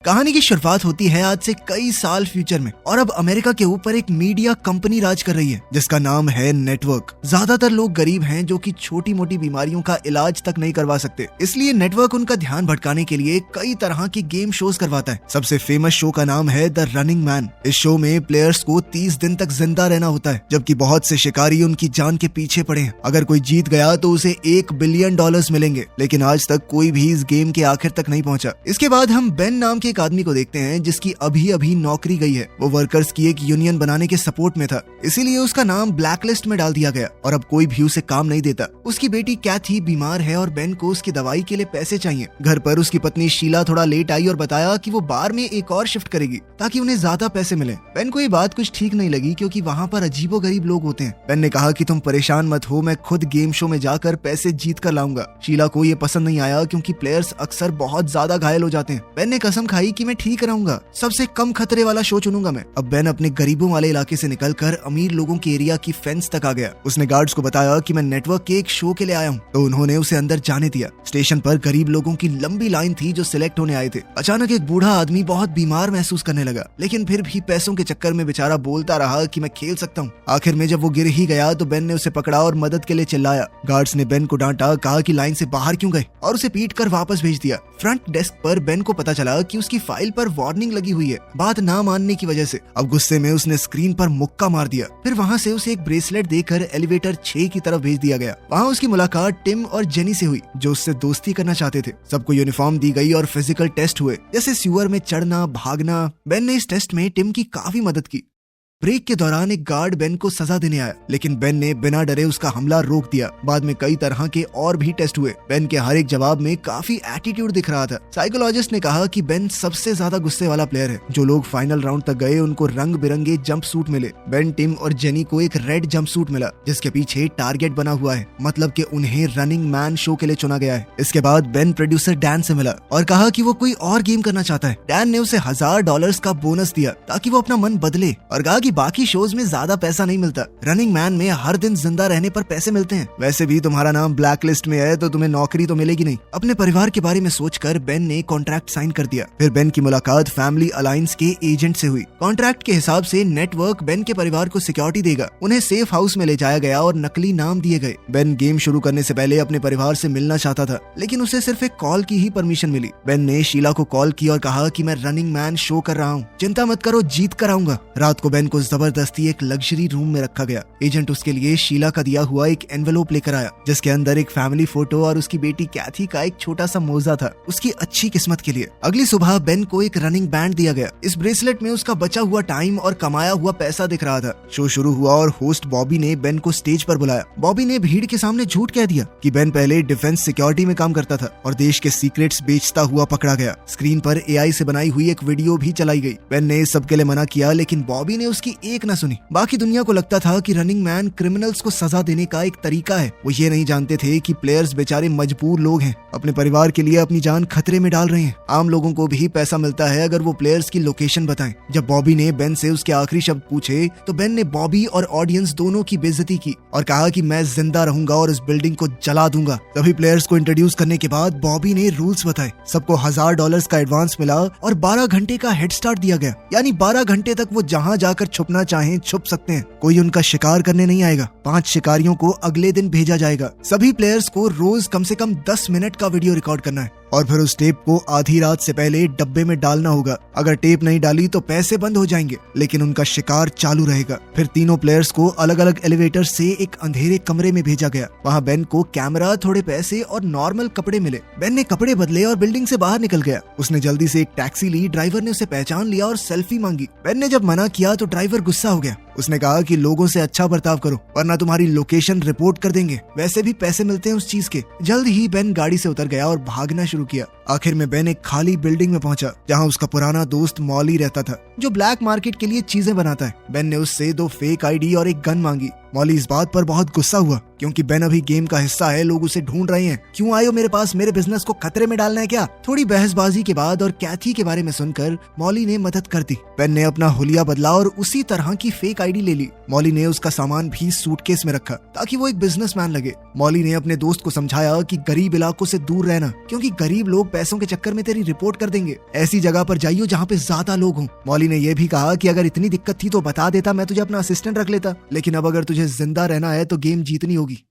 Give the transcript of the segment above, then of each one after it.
कहानी की शुरुआत होती है आज से कई साल फ्यूचर में और अब अमेरिका के ऊपर एक मीडिया कंपनी राज कर रही है जिसका नाम है नेटवर्क। ज्यादातर लोग गरीब हैं जो कि छोटी मोटी बीमारियों का इलाज तक नहीं करवा सकते, इसलिए नेटवर्क उनका ध्यान भटकाने के लिए कई तरह के गेम शोज करवाता है। सबसे फेमस शो का नाम है द रनिंग मैन। इस शो में प्लेयर्स को 30 दिन तक जिंदा रहना होता है, जबकि बहुत से शिकारी उनकी जान के पीछे पड़े हैं। अगर कोई जीत गया तो उसे $1 बिलियन मिलेंगे, लेकिन आज तक कोई भी इस गेम के आखिर तक नहीं पहुंचा। इसके बाद हम बेन नाम के एक आदमी को देखते हैं जिसकी अभी अभी नौकरी गई है। वो वर्कर्स की एक यूनियन बनाने के सपोर्ट में था, इसीलिए उसका नाम ब्लैकलिस्ट में डाल दिया गया और अब कोई भी उसे काम नहीं देता। उसकी बेटी कैथी बीमार है और बेन को उसकी दवाई के लिए पैसे चाहिए। घर पर उसकी पत्नी शीला थोड़ा लेट आई और बताया कि वो बार में एक और शिफ्ट करेगी ताकि उन्हें ज्यादा पैसे मिले। बेन को ये बात कुछ ठीक नहीं लगी क्योंकि वहाँ पर अजीबो गरीब लोग होते हैं। बेन ने कहा कि तुम परेशान मत हो, मैं खुद गेम शो में जाकर पैसे जीत कर लाऊंगा। शीला को ये पसंद नहीं आया क्योंकि प्लेयर्स अक्सर बहुत ज्यादा घायल हो जाते हैं। बेन ने कसम खाई कि मैं ठीक रहूंगा, सबसे कम खतरे वाला शो चुनूंगा मैं। अब बेन अपने गरीबों वाले इलाके से निकलकर अमीर लोगों के एरिया की फेंस तक आ गया। उसने गार्ड्स को बताया कि मैं नेटवर्क के एक शो के लिए आया हूँ, तो उन्होंने उसे अंदर जाने दिया। स्टेशन पर गरीब लोगों की लंबी लाइन थी जो सिलेक्ट होने आए थे। अचानक एक बूढ़ा आदमी बहुत बीमार महसूस करने लगा, लेकिन फिर भी पैसों के चक्कर में बेचारा बोलता रहा कि मैं खेल सकता हूँ। आखिर में जब वो गिर ही गया तो बेन ने उसे पकड़ा और मदद के लिए चिल्लाया। गार्ड्स ने बेन को डांटा, कहा कि लाइन से बाहर क्यों गए, और उसे पीट कर वापस भेज दिया। फ्रंट डेस्क पर बेन को पता चला कि उसकी फाइल पर वार्निंग लगी हुई है बात ना मानने की वजह से। अब गुस्से में उसने स्क्रीन पर मुक्का मार दिया। फिर वहाँ से उसे एक ब्रेसलेट देकर एलिवेटर 6 की तरफ भेज दिया गया। वहाँ उसकी मुलाकात टिम और जेनी से हुई जो उससे दोस्ती करना चाहते थे। सबको यूनिफॉर्म दी गई और फिजिकल टेस्ट हुए, जैसे सीवर में चढ़ना, भागना। बेन ने इस टेस्ट में टिम की काफी मदद की। ब्रेक के दौरान एक गार्ड बेन को सजा देने आया, लेकिन बेन ने बिना डरे उसका हमला रोक दिया। बाद में कई तरह के और भी टेस्ट हुए। बेन के हर एक जवाब में काफी एटीट्यूड दिख रहा था। साइकोलॉजिस्ट ने कहा कि बेन सबसे ज्यादा गुस्से वाला प्लेयर है। जो लोग फाइनल राउंड तक गए उनको रंग बिरंगे जंप सूट मिले। बेन, टिम और जेनी को एक रेड जंप सूट मिला जिसके पीछे टारगेट बना हुआ है, मतलब कि उन्हें रनिंग मैन शो के लिए चुना गया है। इसके बाद बेन प्रोड्यूसर डैन से मिला और कहा कि वो कोई और गेम करना चाहता है। डैन ने उसे $1000 का बोनस दिया ताकि वो अपना मन बदले और कहा कि बाकी शोज में ज्यादा पैसा नहीं मिलता, रनिंग मैन में हर दिन जिंदा रहने पर पैसे मिलते हैं। वैसे भी तुम्हारा नाम ब्लैक लिस्ट में है तो तुम्हें नौकरी तो मिलेगी नहीं। अपने परिवार के बारे में सोचकर बेन ने कॉन्ट्रैक्ट साइन कर दिया। फिर बेन की मुलाकात फैमिली अलायंस के एजेंट से हुई। कॉन्ट्रैक्ट के हिसाब से नेटवर्क बेन के परिवार को सिक्योरिटी देगा। उन्हें सेफ हाउस में ले जाया गया और नकली नाम दिए गए। बेन गेम शुरू करने से पहले अपने परिवार से मिलना चाहता था, लेकिन उसे सिर्फ एक कॉल की ही परमिशन मिली। बेन ने शीला को कॉल की और कहा कि मैं रनिंग मैन शो कर रहा हूँ, चिंता मत करो, जीत कर आऊंगा। रात को बेन को जबरदस्ती एक लग्जरी रूम में रखा गया। एजेंट उसके लिए शीला का दिया हुआ एक एनवेलोप लेकर आया जिसके अंदर एक फैमिली फोटो और उसकी बेटी कैथी का एक छोटा सा मोजा था, उसकी अच्छी किस्मत के लिए। अगली सुबह बेन को एक रनिंग बैंड दिया गया। इस ब्रेसलेट में उसका बचा हुआ टाइम और कमाया हुआ पैसा दिख रहा था। शो शुरू हुआ और होस्ट बॉबी ने बेन को स्टेज पर बुलाया। बॉबी ने भीड़ के सामने झूठ कह दिया कि बेन पहले डिफेंस सिक्योरिटी में काम करता था और देश के सीक्रेट्स बेचता हुआ पकड़ा गया। स्क्रीन पर AI से बनाई हुई एक वीडियो भी चलाई गई। बेन ने इस सब के लिए मना किया, लेकिन बॉबी ने उसकी एक न सुनी। बाकी दुनिया को लगता था कि रनिंग मैन क्रिमिनल्स को सजा देने का एक तरीका है। वो ये नहीं जानते थे कि प्लेयर्स बेचारे मजबूर लोग हैं, अपने परिवार के लिए अपनी जान खतरे में डाल रहे हैं। आम लोगों को भी पैसा मिलता है अगर वो प्लेयर्स की लोकेशन बताएं। जब बॉबी ने बेन से उसके आखिरी शब्द पूछे तो बेन ने बॉबी और ऑडियंस दोनों की बेइज्जती की और कहा कि मैं जिंदा रहूंगा और इस बिल्डिंग को जला दूंगा। सभी प्लेयर्स को इंट्रोड्यूस करने के बाद बॉबी ने रूल्स बताए। सबको $1000 का एडवांस मिला और 12 घंटे का हेड स्टार्ट दिया गया, यानी 12 घंटे तक वो जहाँ जाकर छुपना चाहें छुप सकते हैं। कोई उनका शिकार करने नहीं आएगा। 5 शिकारियों को अगले दिन भेजा जाएगा। सभी प्लेयर्स को रोज कम से कम 10 मिनट का वीडियो रिकॉर्ड करना है और फिर उस टेप को आधी रात से पहले डब्बे में डालना होगा। अगर टेप नहीं डाली तो पैसे बंद हो जाएंगे, लेकिन उनका शिकार चालू रहेगा। फिर तीनों प्लेयर्स को अलग अलग एलिवेटर से एक अंधेरे कमरे में भेजा गया। वहाँ बेन को कैमरा, थोड़े पैसे और नॉर्मल कपड़े मिले। बेन ने कपड़े बदले और बिल्डिंग से बाहर निकल गया। उसने जल्दी से एक टैक्सी ली। ड्राइवर ने उसे पहचान लिया और सेल्फी मांगी। बेन ने जब मना किया तो ड्राइवर गुस्सा हो गया। उसने कहा कि लोगों से अच्छा बर्ताव करो वरना तुम्हारी लोकेशन रिपोर्ट कर देंगे, वैसे भी पैसे मिलते हैं उस चीज के। जल्द ही बेन गाड़ी से उतर गया और भागना शुरू किया। आखिर में बेन एक खाली बिल्डिंग में पहुंचा जहां उसका पुराना दोस्त मॉली रहता था जो ब्लैक मार्केट के लिए चीजें बनाता है। बेन ने उससे 2 फेक ID और एक गन मांगी। मॉली इस बात पर बहुत गुस्सा हुआ क्योंकि बेन अभी गेम का हिस्सा है, लोग उसे ढूंढ रहे हैं। क्यों आए हो मेरे पास? मेरे बिजनेस को खतरे में डालना है क्या? थोड़ी बहसबाजी के बाद और कैथी के बारे में सुनकर मॉली ने मदद कर दी। बेन ने अपना हुलिया बदला और उसी तरह की फेक आईडी ले ली। मॉली ने उसका सामान भी सूटकेस में रखा ताकि वो एक बिजनेसमैन लगे। मॉली ने अपने दोस्त को समझाया कि गरीब इलाकों से दूर रहना, क्योंकि गरीब लोग पैसों के चक्कर में तेरी रिपोर्ट कर देंगे। ऐसी जगह पर जाइयो जहाँ पे ज्यादा लोग हों। मॉली ने यह भी कहा कि अगर इतनी दिक्कत थी तो बता देता, मैं तुझे अपना असिस्टेंट रख लेता, लेकिन अब अगर तुझे जिंदा रहना है तो गेम जीतनी होगी।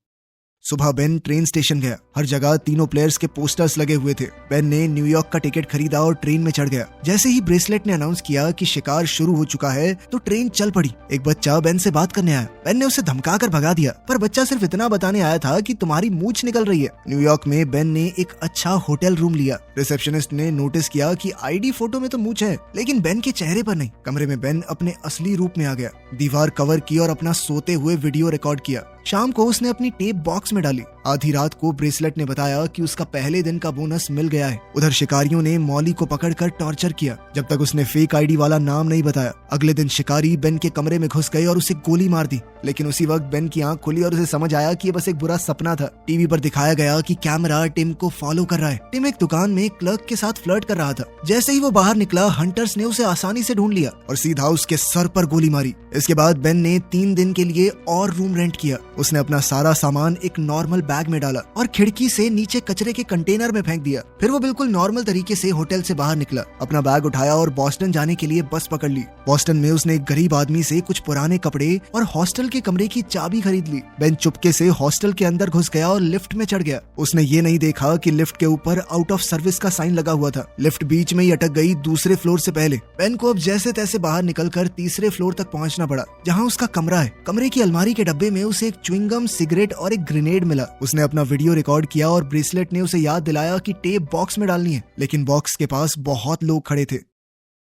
सुबह बेन ट्रेन स्टेशन गया। हर जगह तीनों प्लेयर्स के पोस्टर्स लगे हुए थे। बेन ने न्यूयॉर्क का टिकट खरीदा और ट्रेन में चढ़ गया। जैसे ही ब्रेसलेट ने अनाउंस किया कि शिकार शुरू हो चुका है तो ट्रेन चल पड़ी। एक बच्चा बेन से बात करने आया। बेन ने उसे धमकाकर भगा दिया, पर बच्चा सिर्फ इतना बताने आया था कि तुम्हारी मूंछ निकल रही है। न्यूयॉर्क में बेन ने एक अच्छा होटल रूम लिया। रिसेप्शनिस्ट ने नोटिस किया कि आईडी फोटो में तो मूंछ है, लेकिन बेन के चेहरे पर नहीं। कमरे में बेन अपने असली रूप में आ गया। दीवार कवर की और अपना सोते हुए वीडियो रिकॉर्ड किया। शाम को उसने अपनी टेप बॉक्स में डाली। आधी रात को ब्रेसलेट ने बताया कि उसका पहले दिन का बोनस मिल गया है। उधर शिकारियों ने मॉली को पकड़कर टॉर्चर किया जब तक उसने फेक आईडी वाला नाम नहीं बताया। अगले दिन शिकारी बेन के कमरे में घुस गए और उसे गोली मार दी, लेकिन उसी वक्त बेन की आंख खुली और उसे समझ आया कि ये बस एक बुरा सपना था। टीवी पर दिखाया गया कि कैमरा टिम को फॉलो कर रहा है। टिम एक दुकान में क्लर्क के साथ फ्लर्ट कर रहा था। जैसे ही वो बाहर निकला, हंटर्स ने उसे आसानी से ढूंढ लिया और सीधा उसके सर पर गोली मारी। इसके बाद बेन ने 3 दिन के लिए और रूम रेंट किया। उसने अपना सारा सामान एक नॉर्मल बैग में डाला और खिड़की से नीचे कचरे के कंटेनर में फेंक दिया। फिर वो बिल्कुल नॉर्मल तरीके से होटल से बाहर निकला, अपना बैग उठाया और बॉस्टन जाने के लिए बस पकड़ ली। बॉस्टन में उसने एक गरीब आदमी से कुछ पुराने कपड़े और हॉस्टल के कमरे की चाबी खरीद ली। बेन चुपके से हॉस्टल के अंदर घुस गया और लिफ्ट में चढ़ गया। उसने ये नहीं देखा कि लिफ्ट के ऊपर आउट ऑफ सर्विस का साइन लगा हुआ था। लिफ्ट बीच में ही अटक गई दूसरे फ्लोर से पहले। बेन को अब जैसे तैसे बाहर निकलकर तीसरे फ्लोर तक पहुंचना पड़ा, जहां उसका कमरा है। कमरे की अलमारी के डब्बे में उसे एक च्युइंगम, सिगरेट और एक ग्रेनेड मिला। उसने अपना वीडियो रिकॉर्ड किया और ब्रेसलेट ने उसे याद दिलाया कि टेप बॉक्स में डालनी है, लेकिन बॉक्स के पास बहुत लोग खड़े थे।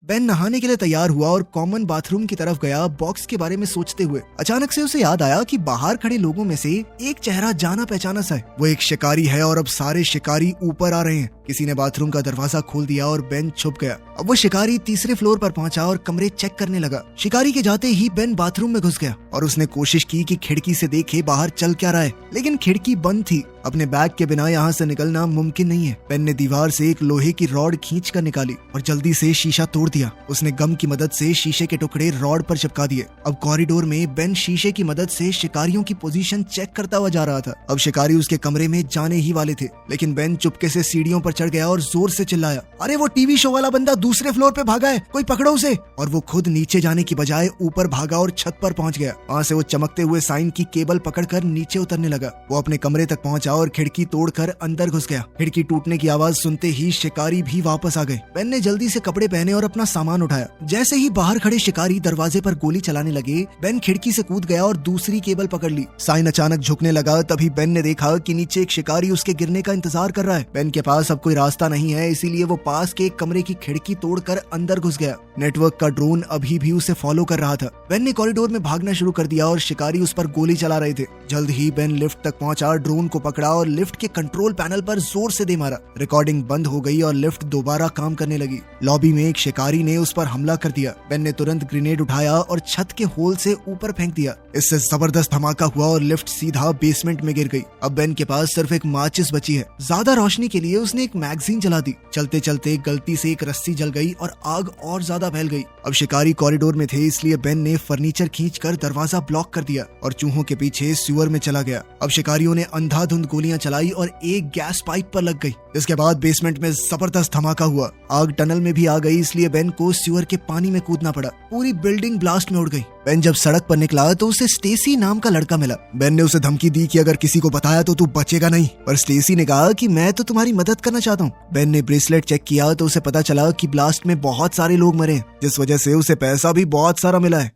बेन नहाने के लिए तैयार हुआ और कॉमन बाथरूम की तरफ गया। बॉक्स के बारे में सोचते हुए अचानक से उसे याद आया कि बाहर खड़े लोगों में से एक चेहरा जाना पहचाना सा है। वो एक शिकारी है और अब सारे शिकारी ऊपर आ रहे हैं। किसी ने बाथरूम का दरवाजा खोल दिया और बेन छुप गया। अब वो शिकारी तीसरे फ्लोर पर पहुंचा और कमरे चेक करने लगा। शिकारी के जाते ही बेन बाथरूम में घुस गया और उसने कोशिश की कि खिड़की से देखे बाहर चल क्या रहा है, लेकिन खिड़की बंद थी। अपने बैग के बिना यहाँ से निकलना मुमकिन नहीं है। बेन ने दीवार से एक लोहे की रॉड खींच कर निकाली और जल्दी से शीशा तोड़ दिया। उसने गम की मदद से शीशे के टुकड़े रॉड पर चिपका दिए। अब कॉरिडोर में बेन शीशे की मदद से शिकारियों की पोजीशन चेक करता हुआ जा रहा था। अब शिकारी उसके कमरे में जाने ही वाले थे, लेकिन बेन चुपके से सीढ़ियों पर चढ़ गया और जोर से चिल्लाया, अरे वो टीवी शो वाला बंदा दूसरे फ्लोर पे भागा है, कोई पकड़ो उसे। और वो खुद नीचे जाने की बजाय ऊपर भागा और छत पर पहुंच गया। वहां से वो चमकते हुए साइन की केबल पकड़कर नीचे उतरने लगा। वो अपने कमरे तक पहुंचा और खिड़की तोड़कर अंदर घुस गया। खिड़की टूटने की आवाज सुनते ही शिकारी भी वापस आ गए। बेन ने जल्दी से कपड़े पहने और अपना सामान उठाया। जैसे ही बाहर खड़े शिकारी दरवाजे पर गोली चलाने लगे, बेन खिड़की से कूद गया और दूसरी केबल पकड़ ली। साइन अचानक झुकने लगा। तभी बेन ने देखा कि नीचे एक शिकारी उसके गिरने का इंतजार कर रहा है। बेन के पास अब कोई रास्ता नहीं है, इसीलिए वो पास के एक कमरे की खिड़की तोड़कर अंदर घुस गया। नेटवर्क का ड्रोन अभी भी उसे फॉलो कर रहा था। बेन ने कॉरिडोर में भागना शुरू कर दिया और शिकारी उस पर गोली चला रहे थे। जल्द ही बेन लिफ्ट तक पहुंचा, ड्रोन को पकड़ा और लिफ्ट के कंट्रोल पैनल पर जोर से दे मारा। रिकॉर्डिंग बंद हो गई और लिफ्ट दोबारा काम करने लगी। लॉबी में एक शिकारी ने उस पर हमला कर दिया। बेन ने तुरंत ग्रेनेड उठाया और छत के होल से ऊपर फेंक दिया। इससे जबरदस्त धमाका हुआ और लिफ्ट सीधा बेसमेंट में गिर गई। अब बेन के पास सिर्फ एक माचिस बची है। ज्यादा रोशनी के लिए उसने एक मैगजीन जला दी। चलते चलते गलती से एक रस्सी जल गई और आग और ज्यादा फैल गई। अब शिकारी कॉरिडोर में थे, इसलिए बेन ने फर्नीचर खींचकर दरवाजा ब्लॉक कर दिया और चूहों के पीछे सीवर में चला गया। अब शिकारियों ने अंधाधुंध गोलियां चलाई और एक गैस पाइप पर लग गई। इसके बाद बेसमेंट में जबरदस्त धमाका हुआ। आग टनल में भी आ गई, इसलिए बेन को सीवर के पानी में कूदना पड़ा। पूरी बिल्डिंग ब्लास्ट में उड़ गई। बेन जब सड़क पर निकला तो उसे स्टेसी नाम का लड़का मिला। बेन ने उसे धमकी दी कि अगर किसी को बताया तो तू बचेगा नहीं, पर स्टेसी ने कहा कि मैं तो तुम्हारी मदद करना चाहता हूँ। बेन ने ब्रेसलेट चेक किया तो उसे पता चला कि ब्लास्ट में बहुत सारे लोग मरे, जिस वजह से उसे पैसा भी बहुत सारा मिला है।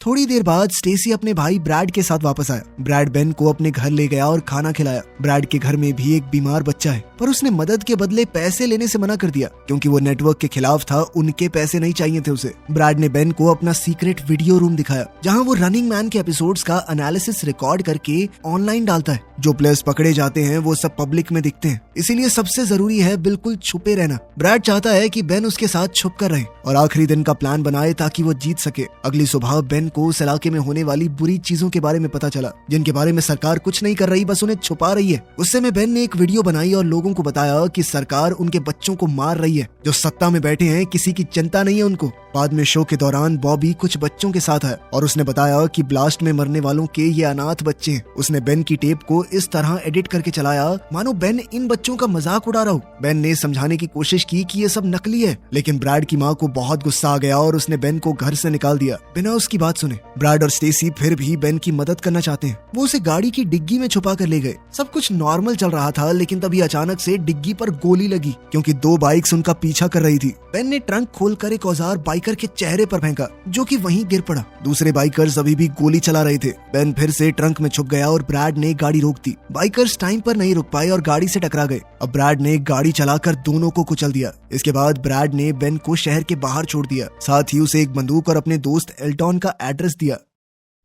थोड़ी देर बाद स्टेसी अपने भाई ब्रैड के साथ वापस आया। ब्रैड बेन को अपने घर ले गया और खाना खिलाया। ब्रैड के घर में भी एक बीमार बच्चा है, पर उसने मदद के बदले पैसे लेने से मना कर दिया, क्योंकि वो नेटवर्क के खिलाफ था। उनके पैसे नहीं चाहिए थे उसे। ब्रैड ने बेन को अपना सीक्रेट वीडियो रूम दिखाया, जहां वो रनिंग मैन के एपिसोड्स का एनालिसिस रिकॉर्ड करके ऑनलाइन डालता है। जो प्लेयर्स पकड़े जाते हैं वो सब पब्लिक में दिखते हैं, इसीलिए सबसे जरूरी है बिल्कुल छुपे रहना। ब्रैड चाहता है कि बेन उसके साथ छुप कर रहे और आखिरी दिन का प्लान बनाए ताकि वो जीत सके। अगली सुबह बेन को उस इलाके में होने वाली बुरी चीजों के बारे में पता चला, जिनके बारे में सरकार कुछ नहीं कर रही, बस उन्हें छुपा रही है। गुस्से में बेन ने एक वीडियो बनाई और लोगों को बताया कि सरकार उनके बच्चों को मार रही है, जो सत्ता में बैठे हैं, किसी की चिंता नहीं है उनको। बाद में शो के दौरान बॉबी कुछ बच्चों के साथ है और उसने बताया कि ब्लास्ट में मरने वालों के ये अनाथ बच्चे हैं। उसने बेन की टेप को इस तरह एडिट करके चलाया मानो बेन इन बच्चों का मजाक उड़ा रहा हो। बेन ने समझाने की कोशिश की कि ये सब नकली है, लेकिन ब्रैड की माँ को बहुत गुस्सा आ गया और उसने बेन को घर से निकाल दिया बिना उसकी बात सुने। ब्रैड और स्टेसी फिर भी बेन की मदद करना चाहते हैं। वो उसे गाड़ी की डिग्गी में छुपा कर ले गए। सब कुछ नॉर्मल चल रहा था, लेकिन तभी अचानक से डिग्गी पर गोली लगी क्योंकि 2 बाइक्स उनका पीछा कर रही थी। बेन ने ट्रंक खोलकर एक औजार बाइकर के चेहरे पर फेंका, जो कि वहीं गिर पड़ा। दूसरे बाइकर्स अभी भी गोली चला रहे थे। बेन फिर से ट्रंक में छुप गया और ब्रैड ने गाड़ी रोक दी। बाइकर्स टाइम पर नहीं रुक पाए और गाड़ी से टकरा गए। अब ब्रैड ने गाड़ी चलाकर दोनों को कुचल दिया। इसके बाद ब्रैड ने बेन को शहर के बाहर छोड़ दिया, साथ ही उसे एक बंदूक और अपने दोस्त एल्टॉन का एड्रेस दिया।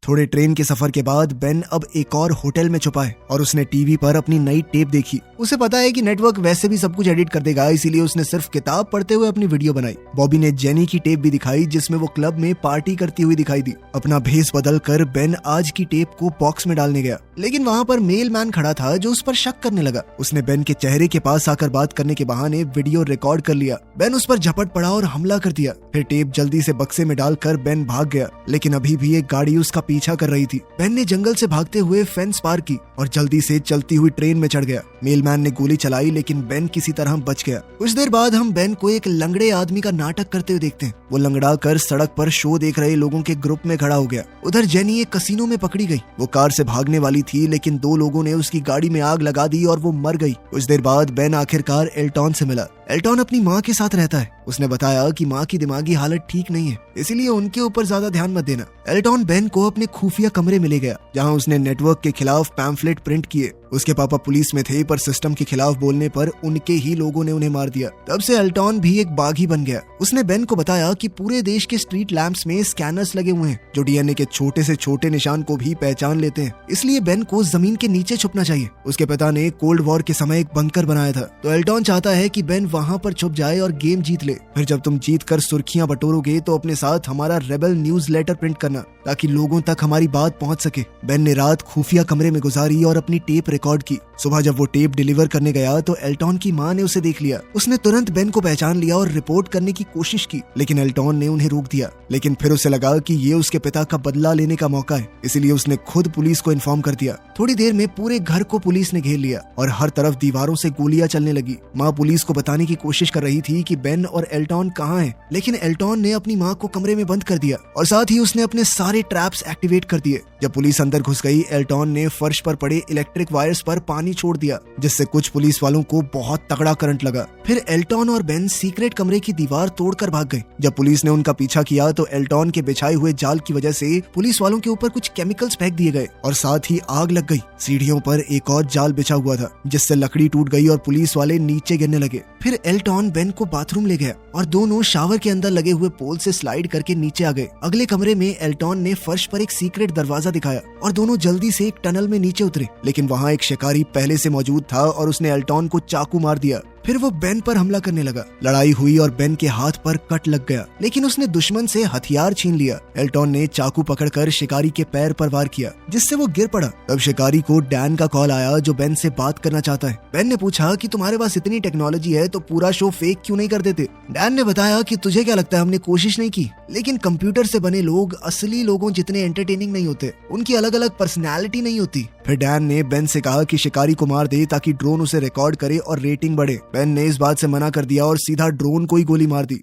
थोड़े ट्रेन के सफर के बाद बेन अब एक और होटल में छुपा है और उसने टीवी पर अपनी नई टेप देखी। उसे पता है कि नेटवर्क वैसे भी सब कुछ एडिट कर देगा, इसीलिए उसने सिर्फ किताब पढ़ते हुए अपनी वीडियो बनाई। बॉबी ने जेनी की टेप भी दिखाई, जिसमें वो क्लब में पार्टी करती हुई दिखाई दी। अपना भेस बदल कर बेन आज की टेप को बॉक्स में डालने गया, लेकिन वहाँ पर मेल मैन खड़ा था जो उस पर शक करने लगा। उसने बेन के चेहरे के पास आकर बात करने के बहाने वीडियो रिकॉर्ड कर लिया। बेन उस पर झपट पड़ा और हमला कर दिया। फिर टेप जल्दी से बक्से में डालकर बेन भाग गया, लेकिन अभी भी एक गाड़ी उसका पीछा कर रही थी। बेन ने जंगल से भागते हुए फेंस पार की और जल्दी से चलती हुई ट्रेन में चढ़ गया। मेलमैन ने गोली चलाई, लेकिन बेन किसी तरह बच गया। कुछ देर बाद हम बेन को एक लंगड़े आदमी का नाटक करते हुए देखते हैं। वो लंगड़ा कर सड़क पर शो देख रहे लोगों के ग्रुप में खड़ा हो गया। उधर जेनी एक कसिनो में पकड़ी गई। वो कार से भागने वाली थी, लेकिन 2 लोगों ने उसकी गाड़ी में आग लगा दी और वो मर गई। कुछ देर बाद बेन आखिरकार एल्टॉन से मिला। एल्टॉन अपनी माँ के साथ रहता है। उसने बताया कि माँ की दिमागी हालत ठीक नहीं है, इसीलिए उनके ऊपर ज्यादा ध्यान मत देना। एल्टॉन बेन को अपने खुफिया कमरे में ले गया, जहाँ उसने नेटवर्क के खिलाफ पैम्फलेट प्रिंट किए। उसके पापा पुलिस में थे, पर सिस्टम के खिलाफ बोलने पर उनके ही लोगों ने उन्हें मार दिया। तब से एल्टॉन भी एक बागी बन गया। उसने बेन को बताया कि पूरे देश के स्ट्रीट लैंप्स में स्कैनर्स लगे हुए हैं, जो डीएनए के छोटे से छोटे निशान को भी पहचान लेते हैं। इसलिए बेन को जमीन के नीचे छुपना चाहिए। उसके पिता ने कोल्ड वॉर के समय एक बंकर बनाया था, तो एल्टॉन चाहता है कि बेन वहाँ पर छुप जाए और गेम जीत ले। फिर जब तुम जीत कर सुर्खियां बटोरोगे तो अपने साथ हमारा रेबल न्यूज लेटर प्रिंट करना, ताकि लोगों तक हमारी बात पहुंच सके। बेन ने रात खुफिया कमरे में गुजारी और अपनी टेप रिकॉर्ड की। सुबह जब वो टेप डिलीवर करने गया तो एल्टॉन की माँ ने उसे देख लिया। उसने तुरंत बेन को पहचान लिया और रिपोर्ट करने की कोशिश की, लेकिन एल्टॉन ने उन्हें रोक दिया। लेकिन फिर उसे लगा कि ये उसके पिता का बदला लेने का मौका है, इसलिए उसने खुद पुलिस को इन्फॉर्म कर दिया। थोड़ी देर में पूरे घर को पुलिस ने घेर लिया और हर तरफ दीवारों से गोलियां चलने लगी। माँ पुलिस को बताने की कोशिश कर रही थी कि बेन और एल्टॉन कहाँ हैं, लेकिन एल्टॉन ने अपनी माँ को कमरे में बंद कर दिया और साथ ही उसने अपने सारे ट्रैप्स एक्टिवेट कर दिए। जब पुलिस अंदर घुस गई, एल्टॉन ने फर्श पर पड़े इलेक्ट्रिक वायर्स पर पानी छोड़ दिया, जिससे कुछ पुलिस वालों को बहुत तगड़ा करंट लगा। फिर एल्टॉन और बेन सीक्रेट कमरे की दीवार तोड़कर भाग गए। जब पुलिस ने उनका पीछा किया तो एल्टॉन के बिछाए हुए जाल की वजह से पुलिस वालों के ऊपर कुछ केमिकल्स फेंक दिए गए और साथ ही आग लग गई। सीढ़ियों पर एक और जाल बिछा हुआ था, जिससे लकड़ी टूट गई और पुलिस वाले नीचे गिरने लगे। फिर एल्टॉन बेन को बाथरूम ले गया और दोनों शावर के अंदर लगे हुए पोल से स्लाइड करके नीचे आ गए। अगले कमरे में एल्टॉन ने फर्श पर एक सीक्रेट दरवाजा दिखाया और दोनों जल्दी से एक टनल में नीचे उतरे, लेकिन वहाँ एक शिकारी पहले से मौजूद था और उसने एल्टॉन को चाकू मार दिया। फिर वो बेन पर हमला करने लगा। लड़ाई हुई और बेन के हाथ पर कट लग गया, लेकिन उसने दुश्मन से हथियार छीन लिया। एल्टॉन ने चाकू पकड़कर शिकारी के पैर पर वार किया, जिससे वो गिर पड़ा। तब शिकारी को डैन का कॉल आया, जो बेन से बात करना चाहता है। बेन ने पूछा कि तुम्हारे पास इतनी टेक्नोलॉजी है तो पूरा शो फेक क्यों नहीं कर देते। डैन ने बताया कि तुझे क्या लगता है, हमने कोशिश नहीं की, लेकिन कंप्यूटर से बने लोग असली लोगों जितने एंटरटेनिंग नहीं होते। उनकी अलग अलग पर्सनैलिटी नहीं होती। फिर डैन ने बेन से कहा कि शिकारी को मार दे ताकि ड्रोन उसे रिकॉर्ड करे और रेटिंग बढ़े। बेन ने इस बात से मना कर दिया और सीधा ड्रोन को ही गोली मार दी।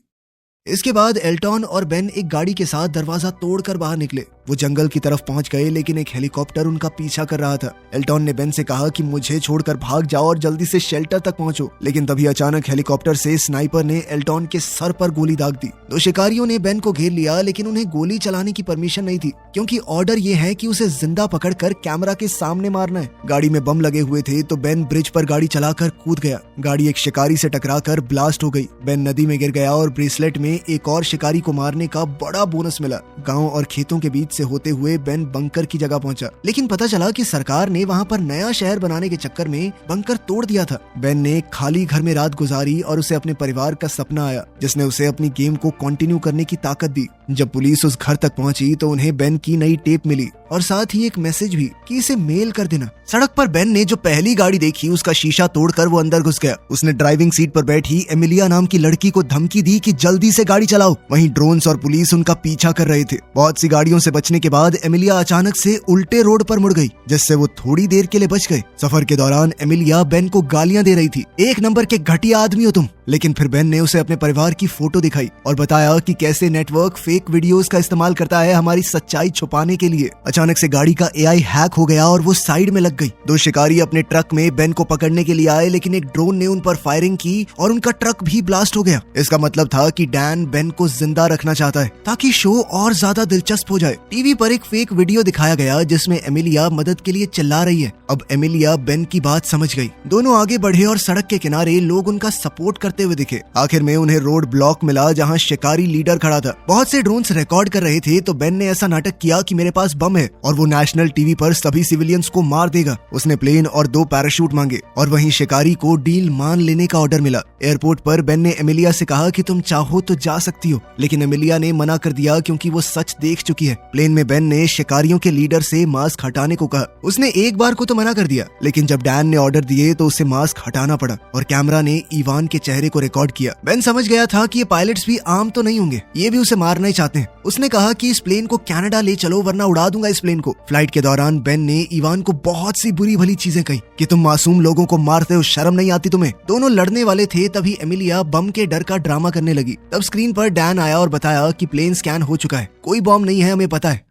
इसके बाद एल्टॉन और बेन एक गाड़ी के साथ दरवाजा तोड़कर बाहर निकले। वो जंगल की तरफ पहुंच गए, लेकिन एक हेलीकॉप्टर उनका पीछा कर रहा था। एल्टॉन ने बेन से कहा कि मुझे छोड़कर भाग जाओ और जल्दी से शेल्टर तक पहुंचो, लेकिन तभी अचानक हेलीकॉप्टर से स्नाइपर ने एल्टॉन के सर पर गोली दाग दी। 2 शिकारियों ने बेन को घेर लिया, लेकिन उन्हें गोली चलाने की परमिशन नहीं थी, क्योंकि ऑर्डर ये है कि उसे जिंदा पकड़कर कैमरा के सामने मारना है। गाड़ी में बम लगे हुए थे, तो बेन ब्रिज पर गाड़ी चलाकर कूद गया। गाड़ी एक शिकारी से टकराकर ब्लास्ट हो गई। बेन नदी में गिर गया और ब्रेसलेट में एक और शिकारी को मारने का बड़ा बोनस मिला। गाँव और खेतों के बीच से होते हुए बेन बंकर की जगह पहुंचा, लेकिन पता चला कि सरकार ने वहां पर नया शहर बनाने के चक्कर में बंकर तोड़ दिया था। बेन ने खाली घर में रात गुजारी और उसे अपने परिवार का सपना आया, जिसने उसे अपनी गेम को कंटिन्यू करने की ताकत दी। जब पुलिस उस घर तक पहुंची तो उन्हें बेन की नई टेप मिली और साथ ही एक मैसेज भी कि इसे मेल कर देना। सड़क पर बेन ने जो पहली गाड़ी देखी उसका शीशा तोड़कर वो अंदर घुस गया। उसने ड्राइविंग सीट पर बैठी एमिलिया नाम की लड़की को धमकी दी कि जल्दी से गाड़ी चलाओ। वहीं ड्रोन्स और पुलिस उनका पीछा कर रहे थे। बहुत सी गाड़ियों से बचने के बाद एमिलिया अचानक से उल्टे रोड पर मुड़ गई, जिससे वो थोड़ी देर के लिए बच गए। सफर के दौरान एमिलिया बेन को गालियां दे रही थी, एक नंबर के घटिया आदमी हो तुम। लेकिन फिर बेन ने उसे अपने परिवार की फोटो दिखाई और बताया कि कैसे नेटवर्क फेक वीडियोस का इस्तेमाल करता है हमारी सच्चाई छुपाने के लिए। अचानक से गाड़ी का एआई हैक हो गया और वो साइड में लग गई। दो शिकारी अपने ट्रक में बेन को पकड़ने के लिए आए, लेकिन एक ड्रोन ने उन पर फायरिंग की और उनका ट्रक भी ब्लास्ट हो गया। इसका मतलब था कि डैन बेन को जिंदा रखना चाहता है ताकि शो और ज्यादा दिलचस्प हो जाए। टीवी पर एक फेक वीडियो दिखाया गया जिसमें एमिलिया मदद के लिए चिल्ला रही है। अब एमिलिया बेन की बात समझ गई। दोनों आगे बढ़े और सड़क के किनारे लोग उनका सपोर्ट करते हुए दिखे। आखिर में उन्हें रोड ब्लॉक मिला जहां शिकारी लीडर खड़ा था। बहुत से ड्रोन्स रिकॉर्ड कर रहे थे तो बेन ने ऐसा नाटक किया कि मेरे पास बम है और वो नेशनल टीवी पर सभी सिविलियंस को मार देगा। उसने प्लेन और 2 पैराशूट मांगे और वहीं शिकारी को डील मान लेने का ऑर्डर मिला। एयरपोर्ट पर बेन ने एमिलिया से कहा कि तुम चाहो तो जा सकती हो, लेकिन एमिलिया ने मना कर दिया क्योंकि वो सच देख चुकी है। प्लेन में बेन ने शिकारियों के लीडर से मास्क हटाने को कहा। उसने एक बार को तो मना कर दिया, लेकिन जब डैन ने ऑर्डर दिए तो उसे मास्क हटाना पड़ा और कैमरा ने इवान के चेहरे को रिकॉर्ड किया। बेन समझ गया था कि ये पायलट्स भी आम तो नहीं होंगे, ये भी उसे मारना ही चाहते हैं। उसने कहा कि इस प्लेन को कनाडा ले चलो वरना उड़ा दूंगा इस प्लेन को। फ्लाइट के दौरान बेन ने इवान को बहुत सी बुरी भली चीजें कही कि तुम मासूम लोगों को मारते हो, शर्म नहीं आती तुम्हें। दोनों लड़ने वाले थे तभी एमिलिया बम के डर का ड्रामा करने लगी। तब स्क्रीन पर डैन आया और बताया कि प्लेन स्कैन हो चुका है, कोई बम नहीं है, हमें पता है।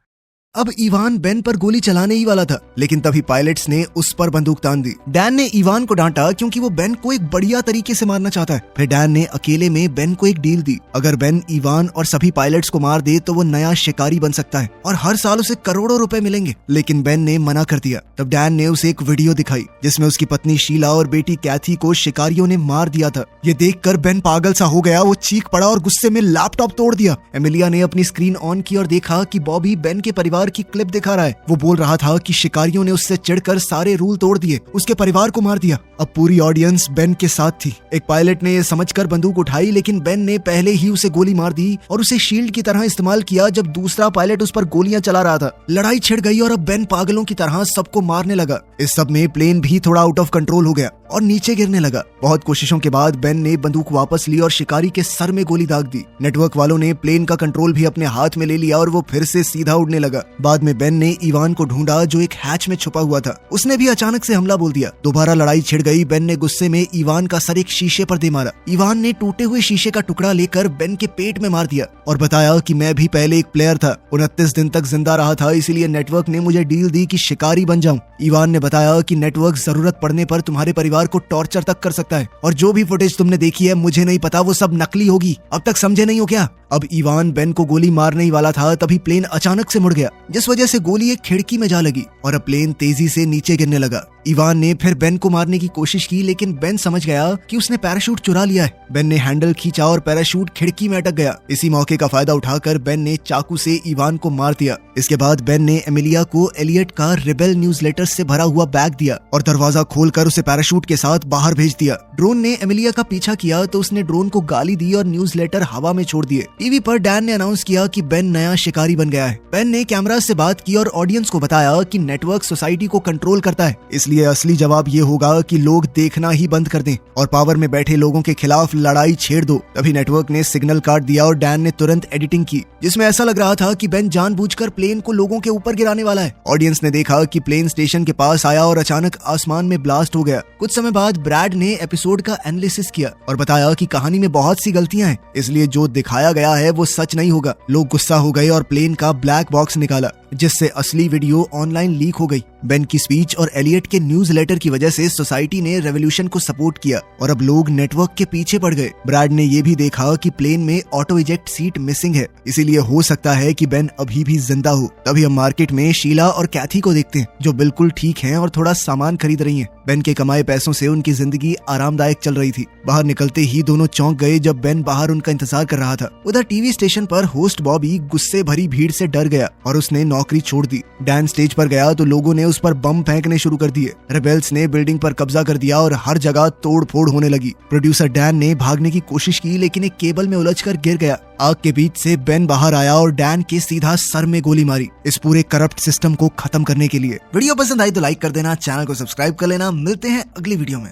अब इवान बेन पर गोली चलाने ही वाला था, लेकिन तभी पायलट्स ने उस पर बंदूक तान दी। डैन ने इवान को डांटा क्योंकि वो बेन को एक बढ़िया तरीके से मारना चाहता है। फिर डैन ने अकेले में बेन को एक डील दी, अगर बेन इवान और सभी पायलट्स को मार दे तो वो नया शिकारी बन सकता है और हर साल उसे करोड़ों रुपए मिलेंगे। लेकिन बेन ने मना कर दिया। तब डैन ने उसे एक वीडियो दिखाई जिसमें उसकी पत्नी शीला और बेटी कैथी को शिकारियों ने मार दिया था। ये देखकर बेन पागल सा हो गया, वो चीख पड़ा और गुस्से में लैपटॉप तोड़ दिया। एमिलिया ने अपनी स्क्रीन ऑन की और देखा कि बॉबी बेन के परिवार की क्लिप दिखा रहा है। वो बोल रहा था कि शिकारियों ने उससे चिढ़कर सारे रूल तोड़ दिए, उसके परिवार को मार दिया। अब पूरी ऑडियंस बेन के साथ थी। एक पायलट ने समझकर बंदूक उठाई, लेकिन बेन ने पहले ही उसे गोली मार दी और उसे शील्ड की तरह इस्तेमाल किया जब दूसरा पायलट उस पर गोलियां चला रहा था। लड़ाई छिड़ गई और अब बेन पागलों की तरह सबको मारने लगा। इस सब में प्लेन भी थोड़ा आउट ऑफ कंट्रोल हो गया और नीचे गिरने लगा। बहुत कोशिशों के बाद बेन ने बंदूक वापस ली और शिकारी के सर में गोली दाग दी। नेटवर्क वालों ने प्लेन का कंट्रोल भी अपने हाथ में ले लिया और वो फिर से सीधा उड़ने लगा। बाद में बेन ने इवान को ढूंढा जो एक हैच में छुपा हुआ था। उसने भी अचानक से हमला बोल दिया। दोबारा लड़ाई छिड़ गई। बेन ने गुस्से में इवान का सर एक शीशे पर दे मारा। इवान ने टूटे हुए शीशे का टुकड़ा लेकर बेन के पेट में मार दिया और बताया कि मैं भी पहले एक प्लेयर था, 29 दिन तक जिंदा रहा था, इसीलिए नेटवर्क ने मुझे डील दी कि शिकारी बन जाऊं। इवान ने बताया कि नेटवर्क जरूरत पड़ने पर तुम्हारे परिवार को टॉर्चर तक कर सकता है और जो भी फुटेज तुमने देखी है मुझे नहीं पता, वो सब नकली होगी। अब तक समझे नहीं हो क्या? अब इवान बेन को गोली मारने ही वाला था, तभी प्लेन अचानक से मुड़ गया, जिस वजह से गोली एक खिड़की में जा लगी और अब प्लेन तेजी से नीचे गिरने लगा। इवान ने फिर बेन को मारने की कोशिश की, लेकिन बेन समझ गया कि उसने पैराशूट चुरा लिया है। बेन ने हैंडल खींचा और पैराशूट खिड़की में अटक गया। इसी मौके का फायदा उठाकर बेन ने चाकू से इवान को मार दिया। इसके बाद बेन ने एमिलिया को एलियट का रिबेल न्यूज़लेटर से भरा हुआ बैग दिया और दरवाजा खोलकर उसे पैराशूट के साथ बाहर भेज दिया। ड्रोन ने एमिलिया का पीछा किया तो उसने ड्रोन को गाली दी और न्यूज़लेटर हवा में छोड़ दिए। टीवी पर डैन ने अनाउंस किया कि बेन नया शिकारी बन गया है। बेन ने कैमरा से बात की और ऑडियंस को बताया कि नेटवर्क सोसाइटी को कंट्रोल करता है, इसलिए असली जवाब ये होगा कि लोग देखना ही बंद कर दें और पावर में बैठे लोगों के खिलाफ लड़ाई छेड़ दो। तभी नेटवर्क ने सिग्नल काट दिया और डैन ने तुरंत एडिटिंग की, जिसमें ऐसा लग रहा था कि बेन जानबूझकर प्लेन को लोगों के ऊपर गिराने वाला है। ऑडियंस ने देखा कि प्लेन स्टेशन के पास आया और अचानक आसमान में ब्लास्ट हो गया। कुछ समय बाद ब्रैड ने एपिसोड का एनालिसिस किया और बताया कि कहानी में बहुत सी गलतियां हैं, इसलिए जो दिखाया गया है वो सच नहीं होगा। लोग गुस्सा हो गए और प्लेन का ब्लैक बॉक्स निकाला, जिससे असली वीडियो ऑनलाइन लीक हो गई। बेन की स्पीच और एलियट के न्यूज़लेटर की वजह से सोसाइटी ने रेवोल्यूशन को सपोर्ट किया और अब लोग नेटवर्क के पीछे पड़ गए। ब्रैड ने ये भी देखा कि प्लेन में ऑटो इजेक्ट सीट मिसिंग है, इसीलिए हो सकता है कि बेन अभी भी जिंदा हो। तभी हम मार्केट में शीला और कैथी को देखते हैं, जो बिल्कुल ठीक हैं और थोड़ा सामान खरीद रही हैं। बेन के कमाए पैसों से उनकी जिंदगी आरामदायक चल रही थी। बाहर निकलते ही दोनों चौंक गए जब बेन बाहर उनका इंतजार कर रहा था। उधर टीवी स्टेशन पर होस्ट बॉबी गुस्से भरी भीड़ से डर गया और उसने नौकरी छोड़ दी। डैन स्टेज पर गया तो लोगों ने उस पर बम फेंकने शुरू कर दिए। रेबेल्स ने बिल्डिंग पर कब्जा कर दिया और हर जगह तोड़-फोड़ होने लगी। प्रोड्यूसर डैन ने भागने की कोशिश की लेकिन एक केबल में उलझकर गिर गया। आग के बीच से बेन बाहर आया और डैन के सीधा सर में गोली मारी, इस पूरे करप्ट सिस्टम को खत्म करने के लिए। वीडियो पसंद आई तो लाइक कर देना, चैनल को सब्सक्राइब कर लेना। मिलते हैं अगली वीडियो में।